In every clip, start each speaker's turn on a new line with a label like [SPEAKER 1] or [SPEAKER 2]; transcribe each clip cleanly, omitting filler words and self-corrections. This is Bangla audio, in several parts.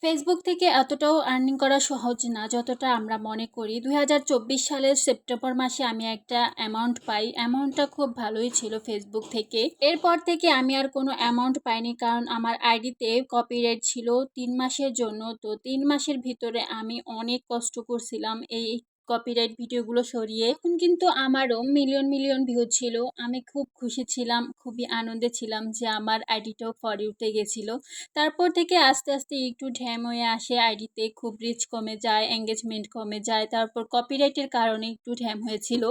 [SPEAKER 1] ফেসবুক থেকে এতটাও আর্নিং করা সহজ না যতটা আমরা মনে করি। 2024 সালের সেপ্টেম্বর মাসে আমি একটা অ্যামাউন্ট পাই। অ্যামাউন্টটা খুব ভালোই ছিল ফেসবুক থেকে। এরপর থেকে আমি আর কোনো অ্যামাউন্ট পাইনি, কারণ আমার আইডিতে কপিরাইট ছিল 3 মাসের জন্য। তো 3 মাসের ভিতরে আমি অনেক কষ্ট করছিলাম এই কপিরাইট ভিডিওগুলো সরিয়ে। এখন কিন্তু আমারও মিলিয়ন মিলিয়ন ভিউ ছিল। আমি খুব খুশি ছিলাম, খুবই আনন্দে ছিলাম যে আমার আইডিটাও ফরে উঠে গেছিলো। তারপর থেকে আস্তে আস্তে একটু ঢ্যাম হয়ে আসে আইডিতে, খুব রিচ কমে যায়, এঙ্গেজমেন্ট কমে যায়। তারপর কপিরাইটের কারণে একটু ঢ্যাম হয়েছিল।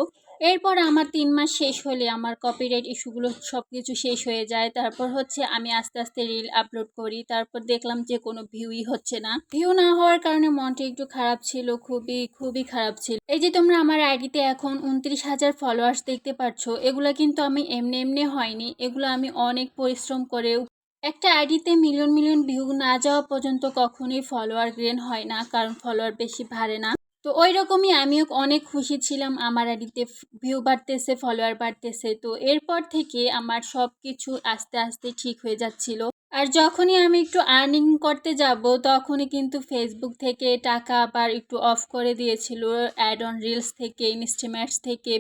[SPEAKER 1] এরপর আমার 3 মাস শেষ হলে আমার কপিরাইট ইস্যুগুলো সব কিছু শেষ হয়ে যায়। তারপর হচ্ছে আমি আস্তে আস্তে রিল আপলোড করি। তারপর দেখলাম যে কোনো ভিউই হচ্ছে না। ভিউ না হওয়ার কারণে মনটা একটু খারাপ ছিল, খুবই খুবই খারাপ ছিল। এই যে তোমরা আমার আইডিতে এখন 29,000 ফলোয়ার্স দেখতে পাচ্ছ, এগুলো কিন্তু আমি এমনি এমনি হয়নি। এগুলো আমি অনেক পরিশ্রম করে। একটা আইডিতে মিলিয়ন মিলিয়ন ভিউ না যাওয়া পর্যন্ত কখনোই ফলোয়ার গ্রেন হয় না, কারণ ফলোয়ার বেশি বাড়ে না। তো ওই রকমই আমিও অনেক খুশি ছিলাম, আমার আইডিতে ভিউ বাড়তেছে, ফলোয়ার বাড়তেছে। তো এরপর থেকে আমার সব কিছু আস্তে আস্তে ঠিক হয়ে যাচ্ছিল। আর যখনই আমি একটু আর্নিং করতে যাব, তখনই কিন্তু ফেসবুক থেকে টাকা আবার একটু অফ করে দিয়েছিল, অ্যাড অন রিলস থেকে, ইনস্টাম্যাটস থেকে,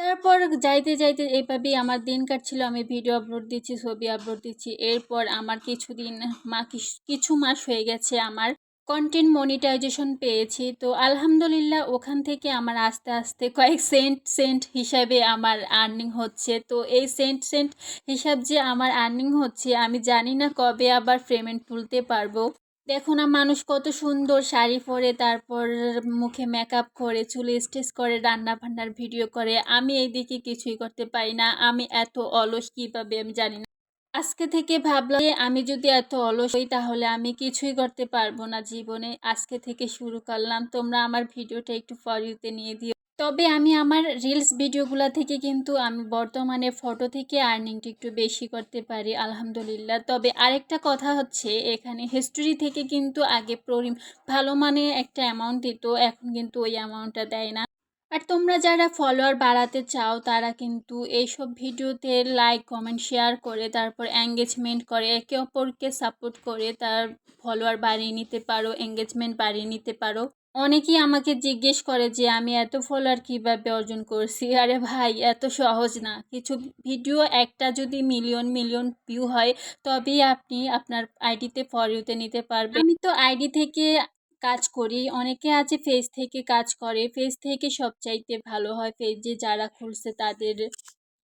[SPEAKER 1] তারপর যাইতে যাইতে এভাবেই আমার দিন কাটছিল। আমি ভিডিও আপলোড দিচ্ছি, ছবি আপলোড দিচ্ছি। এরপর আমার কিছু মাস হয়ে গেছে আমার কন্টেন্ট মনিটাইজেশন পেয়েছি। তো আলহামদুলিল্লাহ, ওখান থেকে আমার আস্তে আস্তে কয়েক সেন্ট হিসাবে আমার আর্নিং হচ্ছে। তো এই সেন্ট হিসাব যে আমার আর্নিং হচ্ছে, আমি জানি না কবে আবার পেমেন্ট তুলতে পারবো। দেখো না, মানুষ কত সুন্দর শাড়ি পরে, তারপর মুখে মেকআপ করে, চুলে স্টেচ করে, রান্না বান্নার ভিডিও করে। আমি এইদিকে কিছুই করতে পারি না। আমি এত অলস কিভাবে আমি জানি না। আজকে থেকে ভাবলাম যে আমি যদি এত অলস হই তাহলে আমি কিছুই করতে পারবো না জীবনে। আজকে থেকে শুরু করলাম। তোমরা আমার ভিডিওটা একটু ফর ইউতে নিয়ে দিও। তবে আমি আমার রিলস ভিডিওগুলো থেকে কিন্তু আমি বর্তমানে ফটো থেকে আর্নিংটা একটু বেশি করতে পারি আলহামদুলিল্লাহ। তবে আরেকটা কথা হচ্ছে, এখানে হিস্টোরি থেকে কিন্তু আগে ভালো মানে একটা অ্যামাউন্ট দিত, এখন কিন্তু ওই অ্যামাউন্টটা দেয় না। আর তোমরা যারা ফলোয়ার বাড়াতে চাও তারা কিন্তু এইসব ভিডিওতে লাইক কমেন্ট শেয়ার করে, তারপর এঙ্গেজমেন্ট করে, একে অপরকে সাপোর্ট করে তার ফলোয়ার বাড়িয়ে নিতে পারো, এঙ্গেজমেন্ট বাড়িয়ে নিতে পারো। অনেকেই আমাকে জিজ্ঞেস করে যে আমি এত ফলোয়ার কিভাবে অর্জন করছি। আরে ভাই, এত সহজ না। কিছু ভিডিও একটা যদি মিলিয়ন মিলিয়ন ভিউ হয়, তবেই আপনি আপনার আইডিতে ফর ইউতে নিতে পারবেন। আমি তো আইডি থেকে কাজ করি, অনেকে আছে ফেজ থেকে কাজ করে। ফেজ থেকে সবচাইতে ভালো হয়। ফেজে যারা খুলছে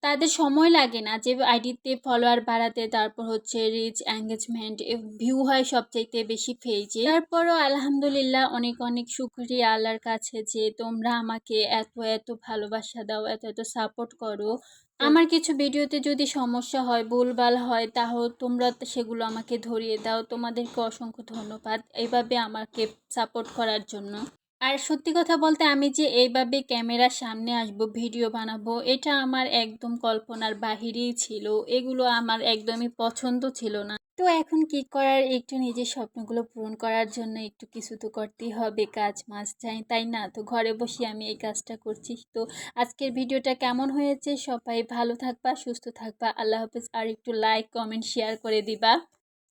[SPEAKER 1] তাদের সময় লাগে না যে আইডিতে ফলোয়ার বাড়াতে, তারপর হচ্ছে রিচ, এঙ্গেজমেন্ট, ভিউ হয় সবচাইতে বেশি পেজে। তারপরও আলহামদুলিল্লাহ, অনেক অনেক শুকরিয়া আল্লাহর কাছে যে তোমরা আমাকে এত এত ভালোবাসা দাও, এত এত সাপোর্ট করো। আমার কিছু ভিডিওতে যদি সমস্যা হয়, ভুলভাল হয়, তাহলে তোমরা সেগুলো আমাকে ধরিয়ে দাও। তোমাদেরকে অসংখ্য ধন্যবাদ এইভাবে আমাকে সাপোর্ট করার জন্য। আর সত্যি কথা বলতে, আমি যে এইভাবে ক্যামেরার সামনে আসব, ভিডিও বানাবো, এটা আমার একদম কল্পনার বাহিরেই ছিল। এগুলো আমার একদমই পছন্দ ছিল না। তো এখন কি করার, একটু নিজের স্বপ্নগুলো পূরণ করার জন্য একটু কিছু তো করতেই হবে, কাজ মাস চাই, তাই না? তো ঘরে বসে আমি এই কাজটা করছি। তো আজকের ভিডিওটা কেমন হয়েছে? সবাই ভালো থাকবা, সুস্থ থাকবা। আল্লাহ হাফেজ। আর একটু লাইক কমেন্ট শেয়ার করে দিবা।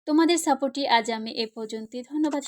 [SPEAKER 1] তোমাদের সাপোর্টই আজ আমি এ পর্যন্তই। ধন্যবাদ।